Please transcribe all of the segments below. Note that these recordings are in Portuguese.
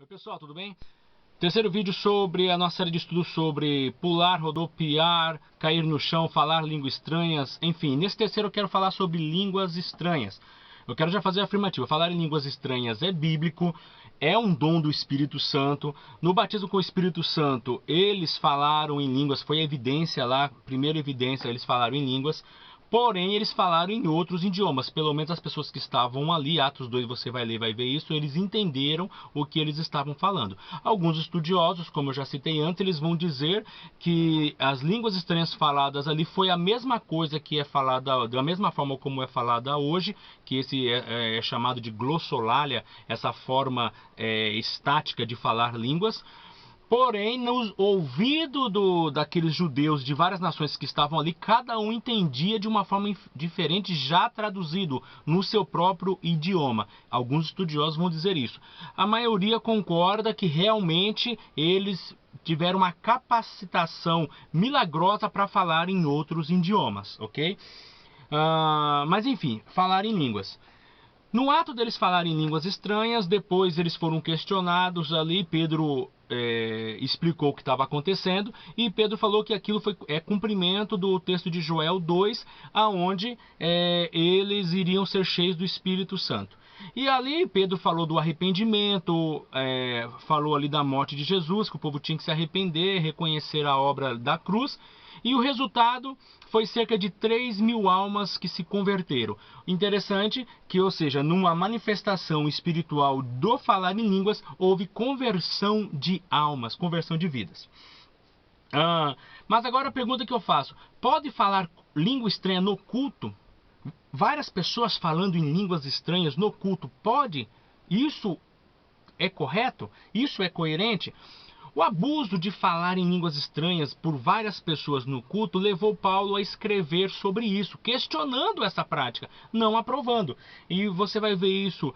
Oi pessoal, tudo bem? Terceiro vídeo sobre a nossa série de estudos sobre pular, rodopiar, cair no chão, falar línguas estranhas, enfim. Nesse terceiro eu quero falar sobre línguas estranhas. Eu quero já fazer a afirmativa. Falar em línguas estranhas é bíblico, é um dom do Espírito Santo. No batismo com o Espírito Santo, eles falaram em línguas, foi a evidência lá, primeira evidência, eles falaram em línguas. Porém, eles falaram em outros idiomas, pelo menos as pessoas que estavam ali, Atos 2 você vai ler e vai ver isso, eles entenderam o que eles estavam falando. Alguns estudiosos, como eu já citei antes, eles vão dizer que as línguas estranhas faladas ali foi a mesma coisa que é falada, da mesma forma como é falada hoje, que esse é chamado de glossolalia, essa forma estática de falar línguas. Porém, no ouvido daqueles judeus de várias nações que estavam ali, cada um entendia de uma forma diferente, já traduzido no seu próprio idioma. Alguns estudiosos vão dizer isso. A maioria concorda que realmente eles tiveram uma capacitação milagrosa para falar em outros idiomas, ok? Mas enfim, falar em línguas. No ato deles falarem línguas estranhas, depois eles foram questionados ali, Pedro explicou o que estava acontecendo, e Pedro falou que aquilo foi cumprimento do texto de Joel 2, aonde eles iriam ser cheios do Espírito Santo. E ali Pedro falou do arrependimento, falou ali da morte de Jesus, que o povo tinha que se arrepender, reconhecer a obra da cruz, e o resultado foi cerca de 3.000 almas que se converteram. Interessante que, ou seja, numa manifestação espiritual do falar em línguas, houve conversão de almas, conversão de vidas. Mas agora a pergunta que eu faço: pode falar língua estranha no culto? Várias pessoas falando em línguas estranhas no culto, pode? Isso é correto? Isso é coerente? O abuso de falar em línguas estranhas por várias pessoas no culto levou Paulo a escrever sobre isso, questionando essa prática, não aprovando. E você vai ver isso,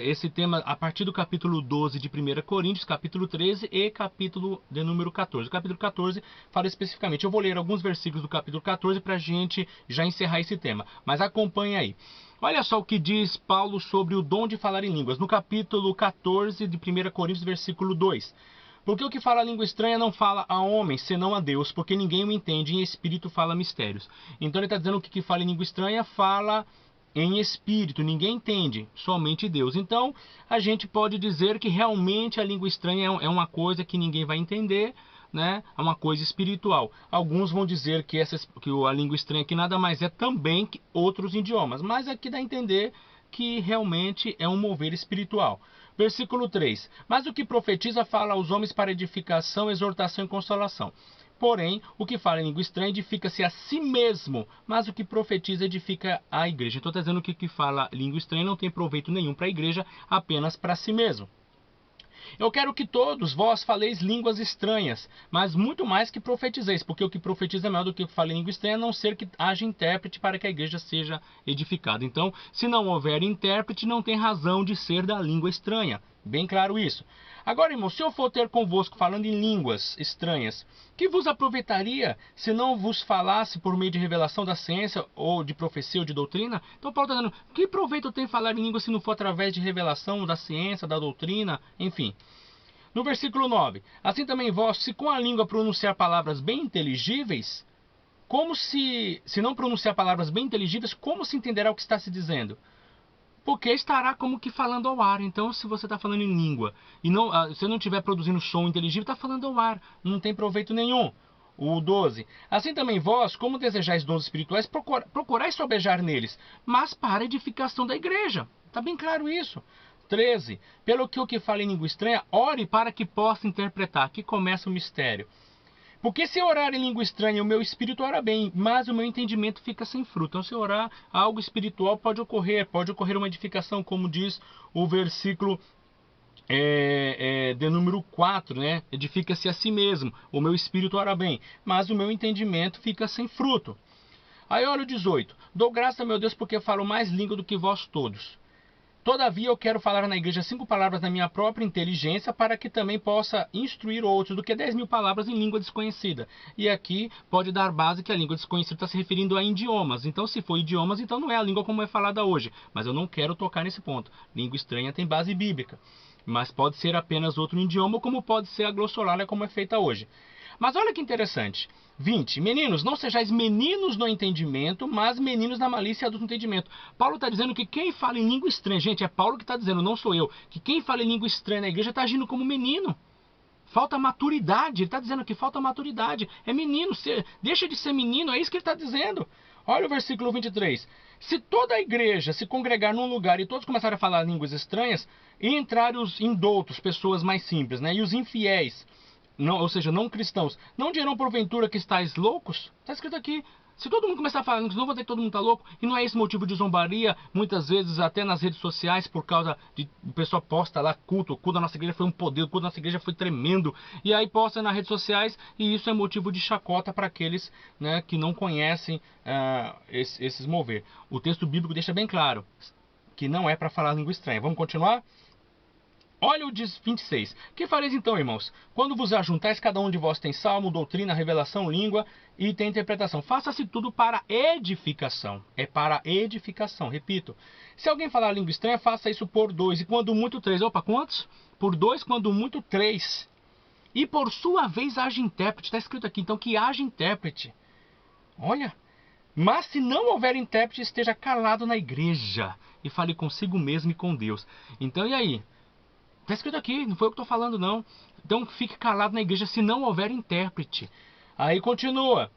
esse tema, a partir do capítulo 12 de 1 Coríntios, capítulo 13 e capítulo de número 14. O capítulo 14 fala especificamente. Eu vou ler alguns versículos do capítulo 14 para a gente já encerrar esse tema, mas acompanhe aí. Olha só o que diz Paulo sobre o dom de falar em línguas, no capítulo 14 de 1 Coríntios, versículo 2. Porque o que fala língua estranha não fala a homem, senão a Deus, porque ninguém o entende, e em espírito fala mistérios. Então ele está dizendo que fala em língua estranha fala em espírito, ninguém entende, somente Deus. Então a gente pode dizer que realmente a língua estranha é uma coisa que ninguém vai entender, né? É uma coisa espiritual. Alguns vão dizer que a língua estranha que nada mais é também que outros idiomas, mas aqui dá a entender que realmente é um mover espiritual. Versículo 3. Mas o que profetiza fala aos homens para edificação, exortação e consolação. Porém, o que fala em língua estranha edifica-se a si mesmo, mas o que profetiza edifica a igreja. Então está dizendo que o que fala língua estranha não tem proveito nenhum para a igreja, apenas para si mesmo. Eu quero que todos vós faleis línguas estranhas, mas muito mais que profetizeis, porque o que profetiza é maior do que o que fala em língua estranha, a não ser que haja intérprete para que a igreja seja edificada. Então, se não houver intérprete, não tem razão de ser da língua estranha. Bem claro isso. Agora, irmão, se eu for ter convosco falando em línguas estranhas, que vos aproveitaria se não vos falasse por meio de revelação da ciência, ou de profecia, ou de doutrina? Então Paulo está dizendo, que proveito tem falar em língua se não for através de revelação da ciência, da doutrina, enfim. No versículo 9, assim também vós, se com a língua pronunciar palavras bem inteligíveis, como se não pronunciar palavras bem inteligíveis, como se entenderá o que está se dizendo? Porque estará como que falando ao ar. Então, se você está falando em língua e você não estiver produzindo som inteligível, está falando ao ar. Não tem proveito nenhum. O 12. Assim também vós, como desejais dons espirituais, procurais sobejar neles, mas para a edificação da igreja. Está bem claro isso. 13. Pelo que o que fala em língua estranha, ore para que possa interpretar. Aqui começa o mistério. Porque se orar em língua estranha, o meu espírito ora bem, mas o meu entendimento fica sem fruto. Então, se orar algo espiritual, pode ocorrer uma edificação, como diz o versículo de número 4, né? Edifica-se a si mesmo, o meu espírito ora bem, mas o meu entendimento fica sem fruto. Aí olha o 18. Dou graça a meu Deus porque falo mais língua do que vós todos. Todavia eu quero falar na igreja 5 palavras na minha própria inteligência, para que também possa instruir outros, do que 10.000 palavras em língua desconhecida. E aqui pode dar base que a língua desconhecida está se referindo a idiomas. Então, se for idiomas, então não é a língua como é falada hoje. Mas eu não quero tocar nesse ponto. Língua estranha tem base bíblica. Mas pode ser apenas outro idioma, como pode ser a glossolalia, como é feita hoje. Mas olha que interessante. 20. Meninos, não sejais meninos no entendimento, mas meninos na malícia do entendimento. Paulo está dizendo que quem fala em língua estranha, gente, é Paulo que está dizendo, não sou eu, que quem fala em língua estranha na igreja está agindo como menino. Falta maturidade, ele está dizendo que falta maturidade. É menino, deixa de ser menino, é isso que ele está dizendo. Olha o versículo 23. Se toda a igreja se congregar num lugar e todos começarem a falar línguas estranhas, e entrarem os indoutos, pessoas mais simples, né, e os infiéis, não, ou seja, não cristãos, não dirão porventura que estáis loucos? Está escrito aqui. Se todo mundo começar a falar, não vou dizer que todo mundo está louco, e não é esse motivo de zombaria, muitas vezes até nas redes sociais, por causa de o pessoal posta lá o culto da nossa igreja foi um poder, o culto da nossa igreja foi tremendo, e aí posta nas redes sociais, e isso é motivo de chacota para aqueles, né, que não conhecem esses mover. O texto bíblico deixa bem claro que não é para falar língua estranha. Vamos continuar? Olha o 26. Que fareis então, irmãos? Quando vos ajuntais, cada um de vós tem salmo, doutrina, revelação, língua e tem interpretação. Faça-se tudo para edificação. É para edificação, repito. Se alguém falar língua estranha, faça isso por 2. E quando muito 3. Opa, quantos? Por 2, quando muito 3. E por sua vez haja intérprete. Está escrito aqui, então, que haja intérprete. Olha. Mas se não houver intérprete, esteja calado na igreja e fale consigo mesmo e com Deus. Então, e aí? Está escrito aqui, não foi eu que estou falando não. Então fique calado na igreja se não houver intérprete. Aí continua.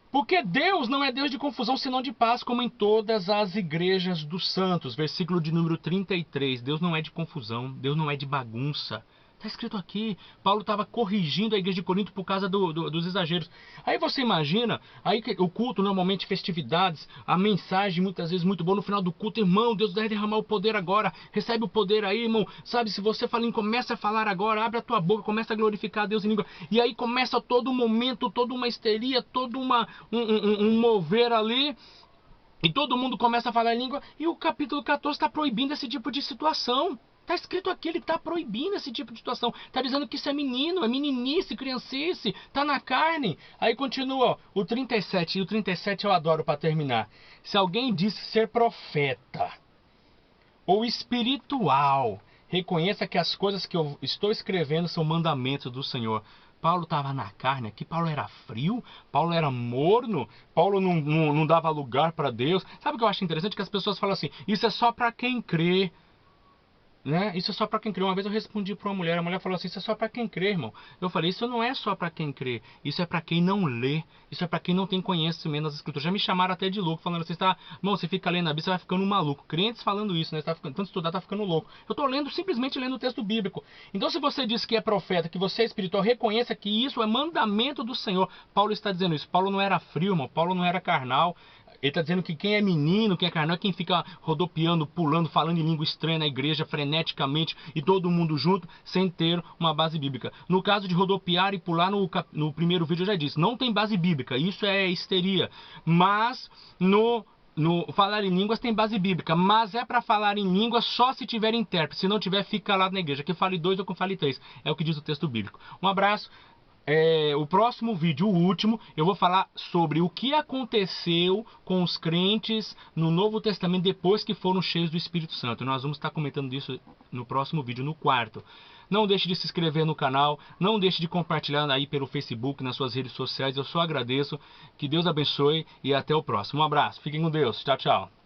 Porque Deus não é Deus de confusão, senão de paz, como em todas as igrejas dos santos. Versículo de número 33. Deus não é de confusão, Deus não é de bagunça. Está escrito aqui. Paulo estava corrigindo a igreja de Corinto por causa dos exageros. Aí você imagina, aí o culto, normalmente festividades, a mensagem muitas vezes muito boa no final do culto. Irmão, Deus deve derramar o poder agora. Recebe o poder aí, irmão. Sabe, se você fala, começa a falar agora, abre a tua boca, começa a glorificar a Deus em língua. E aí começa todo momento, toda uma histeria, todo um mover ali. E todo mundo começa a falar em língua. E o capítulo 14 está proibindo esse tipo de situação. Está escrito aqui, ele está proibindo esse tipo de situação. Está dizendo que isso é menino, é meninice, criancice, está na carne. Aí continua, o 37, e o 37 eu adoro para terminar. Se alguém diz ser profeta ou espiritual, reconheça que as coisas que eu estou escrevendo são mandamentos do Senhor. Paulo estava na carne aqui, Paulo era frio, Paulo era morno, Paulo não dava lugar para Deus. Sabe o que eu acho interessante? Que as pessoas falam assim, isso é só para quem crê. Né? Isso é só para quem crê. Uma vez eu respondi para uma mulher, a mulher falou assim, isso é só para quem crê, irmão. Eu falei, isso não é só para quem crê, isso é para quem não lê, isso é para quem não tem conhecimento das escrituras. Já me chamaram até de louco, falando assim, irmão, você fica lendo a Bíblia, você vai ficando maluco. Crentes falando isso, né? Você tá ficando, tanto estudar, tá ficando louco. Eu tô lendo, simplesmente lendo o texto bíblico. Então se você diz que é profeta, que você é espiritual, reconheça que isso é mandamento do Senhor. Paulo está dizendo isso. Paulo não era frio, irmão. Paulo não era carnal. Ele está dizendo que quem é menino, quem é carnal, é quem fica rodopiando, pulando, falando em língua estranha na igreja freneticamente e todo mundo junto, sem ter uma base bíblica. No caso de rodopiar e pular, no primeiro vídeo eu já disse, não tem base bíblica, isso é histeria. Mas no falar em línguas tem base bíblica, mas é para falar em línguas só se tiver intérprete. Se não tiver, fica calado na igreja. Que fale 2 ou que fale 3. É o que diz o texto bíblico. Um abraço. O próximo vídeo, o último, eu vou falar sobre o que aconteceu com os crentes no Novo Testamento depois que foram cheios do Espírito Santo. Nós vamos estar comentando isso no próximo vídeo, no quarto. Não deixe de se inscrever no canal, não deixe de compartilhar aí pelo Facebook, nas suas redes sociais. Eu só agradeço, que Deus abençoe e até o próximo. Um abraço, fiquem com Deus, tchau, tchau.